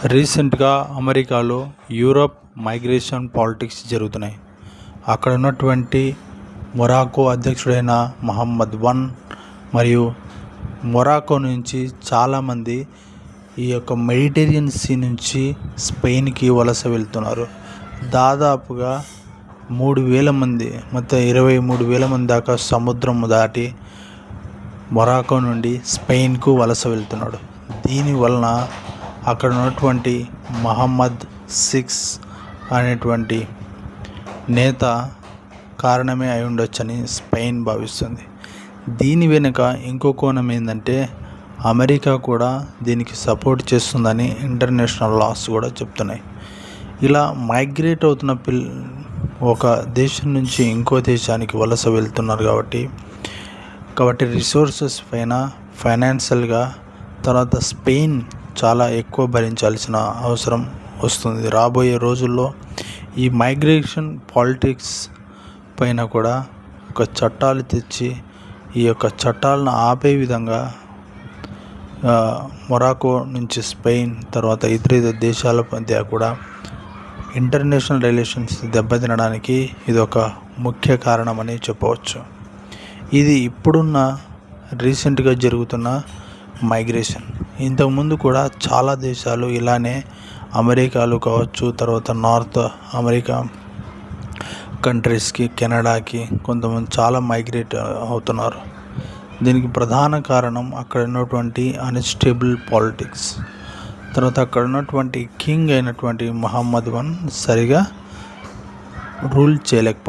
రీసెంట్గా అమెరికాలో Europe migration politics జరుగుతున్నాయి. అక్కడ ఉన్నటువంటి మొరాకో అధ్యక్షుడైన మహమ్మద్ వన్ మరియు మొరాకో నుంచి చాలామంది ఈ యొక్క మెడిటేరియన్ సీ నుంచి స్పెయిన్కి వలస వెళ్తున్నారు. దాదాపుగా 3,000 మంది, మొత్తం 23,000 మంది దాకా సముద్రం దాటి మొరాకో నుండి స్పెయిన్కు వలస వెళ్తున్నాడు. దీనివలన అక్కడ ఉన్నటువంటి మహమ్మద్ సిక్స్ అనేటువంటి నేత కారణమే అయి ఉండొచ్చని స్పెయిన్ భావిస్తుంది. దీని వెనుక ఇంకో కోణం ఏంటంటే అమెరికా కూడా దీనికి సపోర్ట్ చేస్తుందని ఇంటర్నేషనల్ లాస్ కూడా చెప్తున్నాయి. ఇలా మైగ్రేట్ అవుతున్న ఒక దేశం నుంచి ఇంకో దేశానికి వలస వెళ్తున్నారు కాబట్టి రిసోర్సెస్ పైన ఫైనాన్షియల్గా తర్వాత స్పెయిన్ చాలా ఎక్కువ భరించాల్సిన అవసరం వస్తుంది. రాబోయే రోజుల్లో ఈ మైగ్రేషన్ పాలిటిక్స్ పైన కూడా ఒక చట్టాలు తెచ్చి ఈ యొక్క చట్టాలను ఆపే విధంగా మొరాకో నుంచి స్పెయిన్ తర్వాత ఇతర దేశాల మధ్య కూడా ఇంటర్నేషనల్ రిలేషన్స్ దెబ్బతినడానికి ఇది ఒక ముఖ్య కారణమని చెప్పవచ్చు. ఇది ఇప్పుడున్న రీసెంట్గా జరుగుతున్న మైగ్రేషన్. ఇంతకుముందు కూడా చాలా దేశాలు ఇలానే అమెరికాలు కావచ్చు, తర్వాత నార్త్ అమెరికా కంట్రీస్కి, కెనడాకి కొంతమంది చాలా మైగ్రేట్ అవుతున్నారు. దీనికి ప్రధాన కారణం అక్కడ ఉన్నటువంటి అన్స్టేబుల్ పాలిటిక్స్. తర్వాత అక్కడ ఉన్నటువంటి కింగ్ అయినటువంటి మహమ్మద్ వన్ సరిగా రూల్ చేయలేకపోతే